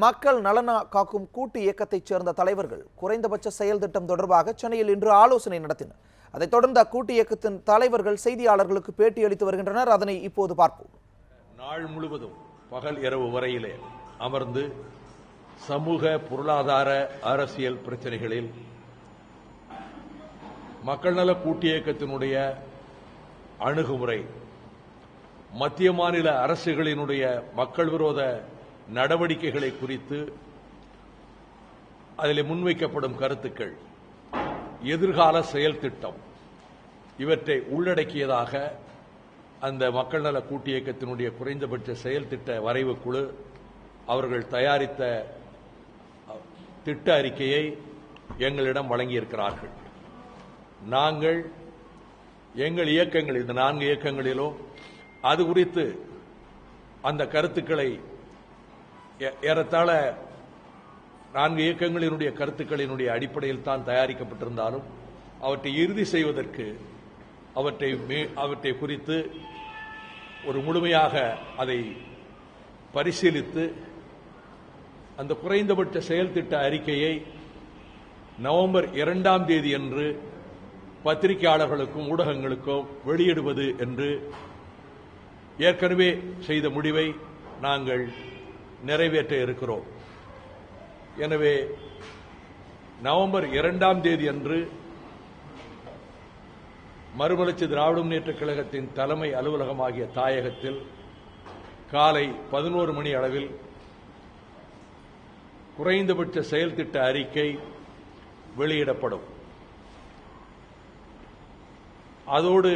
மக்கள் நலன காக்கும் கூட்டு இயக்கத்தைச் சேர்ந்த தலைவர்கள் குறைந்தபட்ச செயல் திட்டம் தொடர்பாக சென்னையில் இன்று ஆலோசனை நடத்தினர். அதைத் தொடர்ந்து அக்கூட்டு இயக்கத்தின் தலைவர்கள் செய்தியாளர்களுக்கு பேட்டி அளித்து வருகின்றனர். அதனை இப்போது பார்ப்போம். நாள் முழுவதும் பகல் இரவு வரையிலே அமர்ந்து சமூக பொருளாதார அரசியல் பிரச்சனைகளில் மக்கள் நல கூட்டு இயக்கத்தினுடைய அணுகுமுறை, மத்திய மாநில அரசுகளினுடைய மக்கள் விரோத நடவடிக்கைகளை குறித்து அதில் முன்வைக்கப்படும் கருத்துக்கள், எதிர்கால செயல் திட்டம் இவற்றை உள்ளடக்கியதாக அந்த மக்கள் நல கூட்டு இயக்கத்தினுடைய குறைந்தபட்ச செயல் திட்ட வரைவு குழு அவர்கள் தயாரித்த திட்ட அறிக்கையை எங்களிடம் வழங்கியிருக்கிறார்கள். நாங்கள் எங்கள் இயக்கங்கள், இந்த 4 இயக்கங்களிலும் அது குறித்து அந்த கருத்துக்களை ஏறத்தாழ 4 இயக்கங்களினுடைய கருத்துக்களினுடைய அடிப்படையில் தான் தயாரிக்கப்பட்டிருந்தாலும் அவற்றை இறுதி செய்வதற்கு அவற்றை குறித்து ஒரு முழுமையாக அதை பரிசீலித்து அந்த குறைந்தபட்ச செயல் திட்ட அறிக்கையை நவம்பர் 2ஆம் தேதி அன்று பத்திரிகையாளர்களுக்கும் ஊடகங்களுக்கும் வெளியிடுவது என்று ஏற்கனவே செய்த முடிவை நாங்கள் நிறைவேற்ற இருக்கிறோம். எனவே நவம்பர் 2ஆம் தேதி அன்று மறுமலர்ச்சி திராவிட முன்னேற்றக் கழகத்தின் தலைமை அலுவலகமாகிய தாயகத்தில் காலை 11 மணி அளவில் குறைந்தபட்ச செயல் திட்ட அறிக்கை வெளியிடப்படும். அதோடு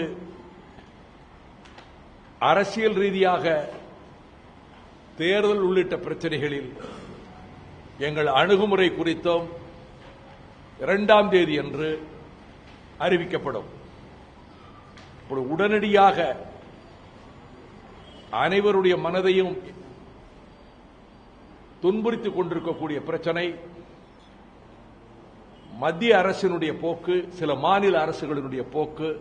அரசியல் ரீதியாக தேர்தல் உள்ளிட்ட பிரச்சனைகளில் எங்கள் அணுகுமுறை குறித்தும் 2ஆம் தேதி அன்று அறிவிக்கப்படும். உடனடியாக அனைவருடைய மனதையும் துன்புறுத்திக் கொண்டிருக்கக்கூடிய பிரச்சனை மத்திய அரசினுடைய போக்கு, சில மாநில அரசுகளினுடைய போக்கு,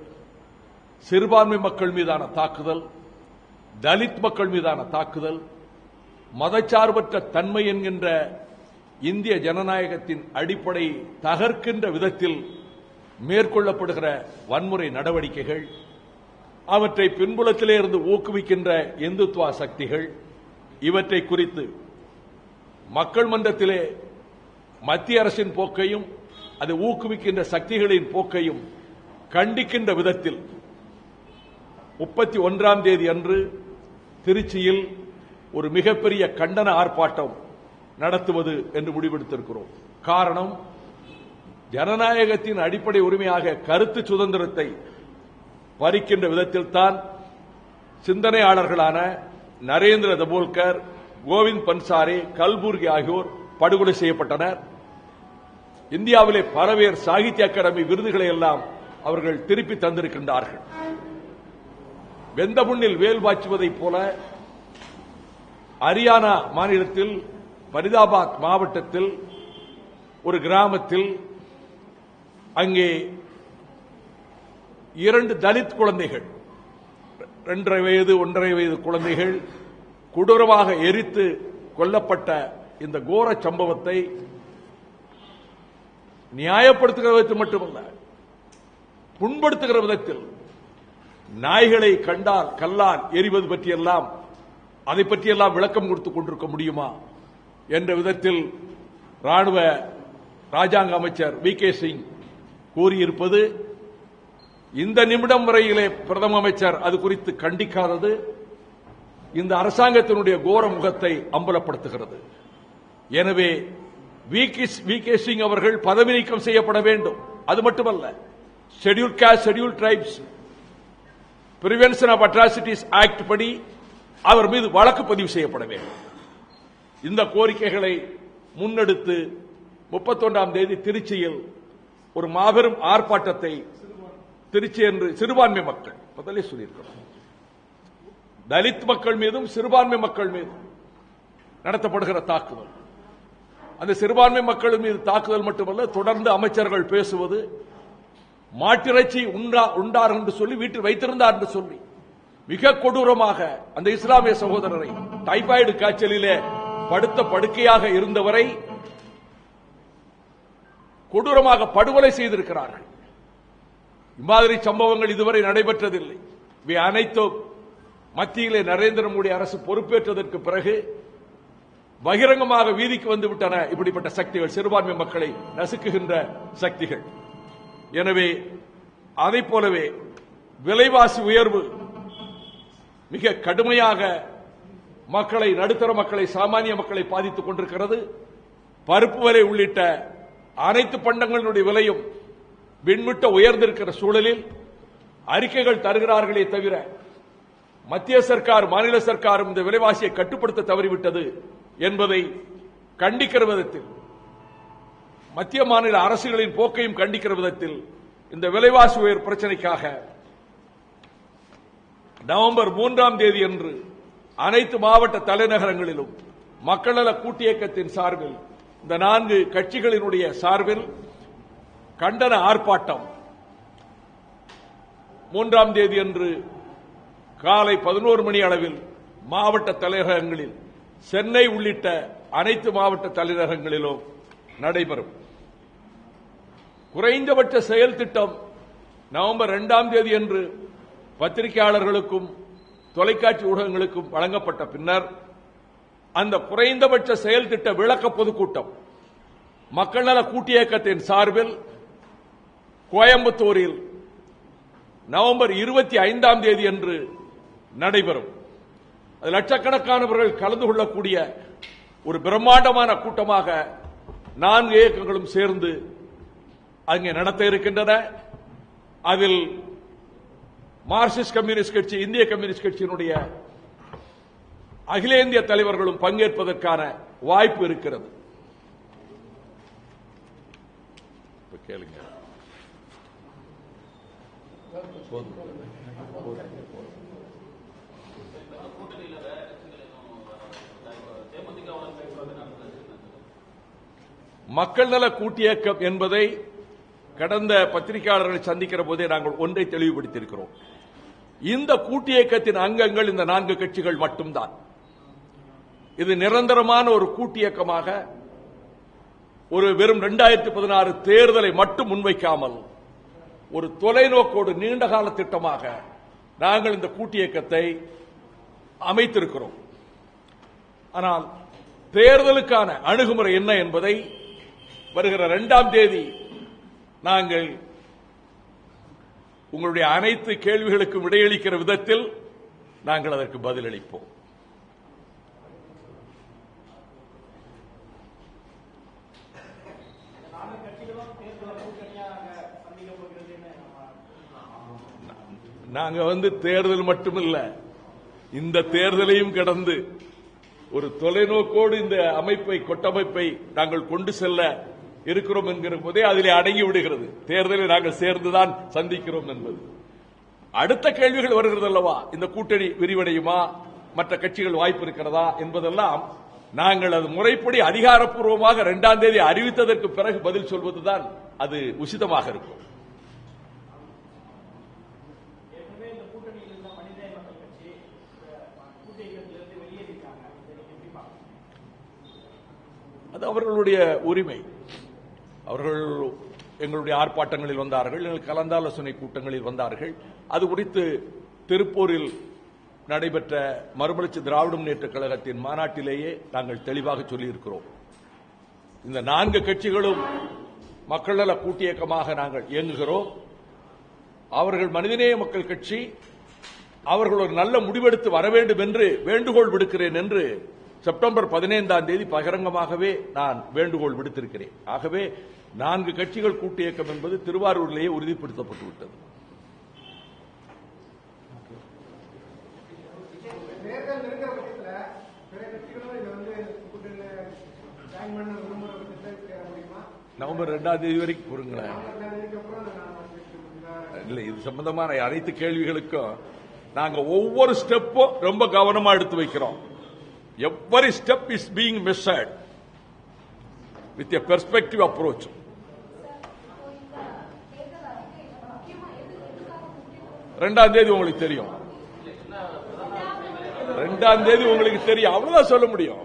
சிறுபான்மை மக்கள் மீதான தாக்குதல், தலித் மக்கள் மீதான தாக்குதல், மதச்சார்பற்ற தன்மை என்கின்ற இந்திய ஜனநாயகத்தின் அடிப்படை தகர்க்கின்ற விதத்தில் மேற்கொள்ளப்படுகிற வன்முறை நடவடிக்கைகள், அவற்றை பின்புலத்திலே இருந்து ஊக்குவிக்கின்ற இந்துத்துவ சக்திகள், இவற்றை குறித்து மக்கள் மன்றத்திலே மத்திய அரசின் போக்கையும் அதை ஊக்குவிக்கின்ற சக்திகளின் போக்கையும் கண்டிக்கின்ற விதத்தில் 31ஆம் தேதி அன்று திருச்சியில் ஒரு மிகப்பெரிய கண்டன ஆர்ப்பாட்டம் நடத்துவது என்று முடிவெடுத்திருக்கிறோம். காரணம், ஜனநாயகத்தின் அடிப்படை உரிமையாக கருத்து சுதந்திரத்தை பறிக்கின்ற விதத்தில் தான் சிந்தனையாளர்களான நரேந்திர தபோல்கர், கோவிந்த் பன்சாரி, கல்புர்கி ஆகியோர் படுகொலை செய்யப்பட்டனர். இந்தியாவிலே பலவேறு சாகித்ய அகாடமி விருதுகளை எல்லாம் அவர்கள் திருப்பி தந்திருக்கின்றார்கள். வெந்த புண்ணில் வேல் பாய்ச்சுவதைப் போல ஹரியானா மாநிலத்தில் பரிதாபாத் மாவட்டத்தில் ஒரு கிராமத்தில் அங்கே 2 தலித் குழந்தைகள், 2.5 வயது 1.5 வயது குழந்தைகள் கொடூரமாக எரித்து கொல்லப்பட்ட இந்த கோர சம்பவத்தை நியாயப்படுத்துகிற விதத்தில் மட்டுமல்ல, புண்படுத்துகிற விதத்தில் நாய்களை கண்டால் கல்லால் எரிவது பற்றியெல்லாம் அதை பற்றியெல்லாம் விளக்கம் கொடுத்துக் கொண்டிருக்க முடியுமா என்ற விதத்தில் ராணுவ ராஜாங்க அமைச்சர் வி.கே. சிங் கூறியிருப்பது, இந்த நிமிடம் வரையிலே பிரதம அமைச்சர் அது குறித்து கண்டிக்காதது இந்த அரசாங்கத்தினுடைய கோர முகத்தை அம்பலப்படுத்துகிறது. எனவே வி.கே. சிங் அவர்கள் பதவி நீக்கம் செய்யப்பட வேண்டும். அது மட்டுமல்ல, scheduled caste, scheduled tribes prevention of atrocities act படி அவர் மீது வழக்கு பதிவு செய்யப்பட வேண்டும். இந்த கோரிக்கைகளை முன்னெடுத்து 31ஆம் தேதி திருச்சியில் ஒரு மாபெரும் ஆர்ப்பாட்டத்தை, திருச்சி என்று சிறுபான்மை மக்கள், முதலே சொல்லியிருக்கிறோம், தலித் மக்கள் மீதும் சிறுபான்மை மக்கள் மீதும் நடத்தப்படுகிற தாக்குதல், அந்த சிறுபான்மை மக்கள் மீது தாக்குதல் மட்டுமல்ல, தொடர்ந்து அமைச்சர்கள் பேசுவது, மாட்டிறைச்சி உண்டார் என்று சொல்லி வீட்டில் வைத்திருந்தார் என்று சொல்லி மிக கொடூரமாக அந்த இஸ்லாமிய சகோதரரை டைபாய்டு காய்ச்சலிலே படுத்த படுக்கையாக இருந்தவரை கொடூரமாக படுகொலை செய்திருக்கிறார்கள். இம்மாதிரி சம்பவங்கள் இதுவரை நடைபெற்றதில்லை. இவை அனைத்தும் மத்தியிலே நரேந்திர மோடி அரசு பொறுப்பேற்றதற்கு பிறகு பகிரங்கமாக வீதிக்கு வந்துவிட்டன. இப்படிப்பட்ட சக்திகள் சிறுபான்மை மக்களை நசுக்குகின்ற சக்திகள். எனவே அதைப் போலவே விலைவாசி உயர்வு மிக கடுமையாக மக்களை, நடுத்தர மக்களை, சாமானிய மக்களை பாதித்துக் கொண்டிருக்கிறது. பருப்பு விலை உள்ளிட்ட அனைத்து பண்டங்களினுடைய விலையும் விண்மிட்ட உயர்ந்திருக்கிற சூழலில் அறிக்கைகள் தருகிறார்களே தவிர மத்திய சர்க்கார், மாநில சர்க்காரும் இந்த விலைவாசியை கட்டுப்படுத்த தவறிவிட்டது என்பதை கண்டிக்கிற விதத்தில், மத்திய மாநில அரசுகளின் போக்கையும் கண்டிக்கிற விதத்தில் இந்த விலைவாசி உயர் பிரச்சனைக்காக நவம்பர் 3ஆம் தேதி அன்று அனைத்து மாவட்ட தலைநகரங்களிலும் மக்கள் நல கூட்டு இயக்கத்தின் சார்பில், இந்த 4 கட்சிகளினுடைய சார்பில் கண்டன ஆர்ப்பாட்டம் 3ஆம் தேதி அன்று காலை 11 மணி அளவில் மாவட்ட தலைநகரங்களில், சென்னை உள்ளிட்ட அனைத்து மாவட்ட தலைநகரங்களிலும் நடைபெறும். குறைந்தபட்ச செயல் திட்டம் நவம்பர் 2ஆம் தேதி அன்று பத்திரிகையாளர்களுக்கும் தொலைக்காட்சி ஊடகங்களுக்கும் வழங்கப்பட்ட பின்னர் அந்த குறைந்தபட்ச செயல் திட்ட விளக்க பொதுக்கூட்டம் மக்கள் நல கூட்டு இயக்கத்தின் சார்பில் கோயம்புத்தூரில் நவம்பர் 25ஆம் தேதி அன்று நடைபெறும். லட்சக்கணக்கானவர்கள் கலந்து கொள்ளக்கூடிய ஒரு பிரம்மாண்டமான கூட்டமாக 4 இயக்கங்களும் சேர்ந்து அங்கே நடத்த இருக்கின்றன. அதில் மார்க்சிஸ்ட் கம்யூனிஸ்ட் கட்சி, இந்திய கம்யூனிஸ்ட் கட்சியினுடைய அகில இந்திய தலைவர்களும் பங்கேற்பதற்கான வாய்ப்பு இருக்கிறது. கேளுங்க. மக்கள் நல கூட்டு இயக்கம் என்பதை கடந்த பத்திரிகையாளர்களை சந்திக்கிற போதே நாங்கள் ஒன்றை தெளிவுபடுத்தியிருக்கிறோம். இந்த கூட்டு இயக்கத்தின் அங்கங்கள் இந்த 4 கட்சிகள் மட்டும்தான். இது நிரந்தரமான ஒரு கூட்டு இயக்கமாக ஒரு வெறும் 2016 தேர்தலை மட்டும் முன்வைக்காமல் ஒரு தொலைநோக்கோடு நீண்டகால திட்டமாக நாங்கள் இந்த கூட்டு இயக்கத்தை அமைத்திருக்கிறோம். ஆனால் தேர்தலுக்கான அணுகுமுறை என்ன என்பதை வருகிற 2ஆம் தேதி நாங்கள் உங்களுடைய அனைத்து கேள்விகளுக்கும் விடையளிக்கிற விதத்தில் நாங்கள் அதற்கு பதிலளிப்போம். நாங்க தேர்தல் மட்டுமில்ல, இந்த தேர்தலையும் கடந்து ஒரு தொலைநோக்கோடு இந்த அமைப்பை, கொட்டமைப்பை நாங்கள் கொண்டு செல்ல இருக்கிறோம் என்கிற போதே அதிலே அடங்கி விடுகிறது. தேர்தலை நாங்கள் சேர்ந்துதான் சந்திக்கிறோம் என்பது. அடுத்த கேள்விகள் வருகிறது அல்லவா, இந்த கூட்டணி விரிவடையுமா, மற்ற கட்சிகள் வாய்ப்பு இருக்கிறதா என்பதெல்லாம் நாங்கள் அது முறைப்படி அதிகாரப்பூர்வமாக 2ஆம் தேதி அறிவித்ததற்கு பிறகு பதில் சொல்வதுதான் அது உசிதமாக இருக்கும். அது அவர்களுடைய உரிமை. அவர்கள் எங்களுடைய ஆர்ப்பாட்டங்களில் வந்தார்கள், எங்கள் கலந்தாலோசனை கூட்டங்களில் வந்தார்கள். அது குறித்து திருப்பூரில் நடைபெற்ற மறுமலர்ச்சி திராவிட முன்னேற்ற கழகத்தின் மாநாட்டிலேயே நாங்கள் தெளிவாக சொல்லியிருக்கிறோம். இந்த 4 கட்சிகளும் மக்கள் நல கூட்டு இயக்கமாக நாங்கள் இயங்குகிறோம். அவர்கள் மனிதநேய மக்கள் கட்சி, அவர்கள் ஒரு நல்ல முடிவெடுத்து வர வேண்டும் என்று வேண்டுகோள் விடுக்கிறேன் என்று செப்டம்பர் 15ஆம் தேதி பகிரங்கமாகவே நான் வேண்டுகோள் விடுத்திருக்கிறேன். ஆகவே 4 கட்சிகள் கூட்டு இயக்கம் என்பது திருவாரூரிலேயே உறுதிப்படுத்தப்பட்டுவிட்டது. நவம்பர் 2ஆம் தேதி வரைக்கும் பொறுங்களேன். இல்லை, இது சம்பந்தமான அனைத்து கேள்விகளுக்கும் நாங்க ஒவ்வொரு ஸ்டெப்பும் ரொம்ப கவனமா எடுத்து வைக்கிறோம். Every step is being measured with a perspective approach. ரெண்டாம் தேதி உங்களுக்கு தெரியும். 2ஆம் தேதி உங்களுக்கு தெரியும், அவ்வளவுதான் சொல்ல முடியும்.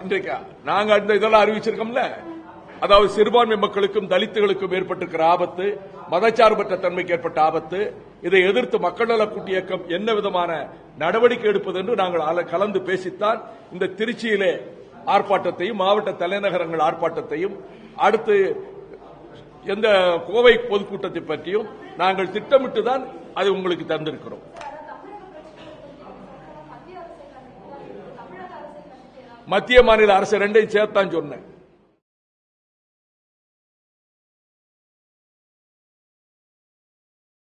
இன்றைக்கு நாங்க அந்த இதெல்லாம் அறிவிச்சிருக்கோம்ல, அதாவது சிறுபான்மை மக்களுக்கும் தலித்துகளுக்கும் ஏற்பட்டிருக்கிற ஆபத்து, மதச்சார்பற்ற தன்மைக்கு ஏற்பட்ட ஆபத்து, இதை எதிர்த்து மக்கள் நல கூட்டு இயக்கம் என்ன விதமான நடவடிக்கை எடுப்பது என்று நாங்கள் கலந்து பேசித்தான் இந்த திருச்சியிலே ஆர்ப்பாட்டத்தையும் மாவட்ட தலைநகரங்கள் ஆர்ப்பாட்டத்தையும் அடுத்து எந்த கோவை பொதுக்கூட்டத்தை பற்றியும் நாங்கள் திட்டமிட்டு தான் அதை உங்களுக்கு தந்திருக்கிறோம். மத்திய மாநில அரசு ரெண்டையும் சேர்த்தான் சொன்னேன்.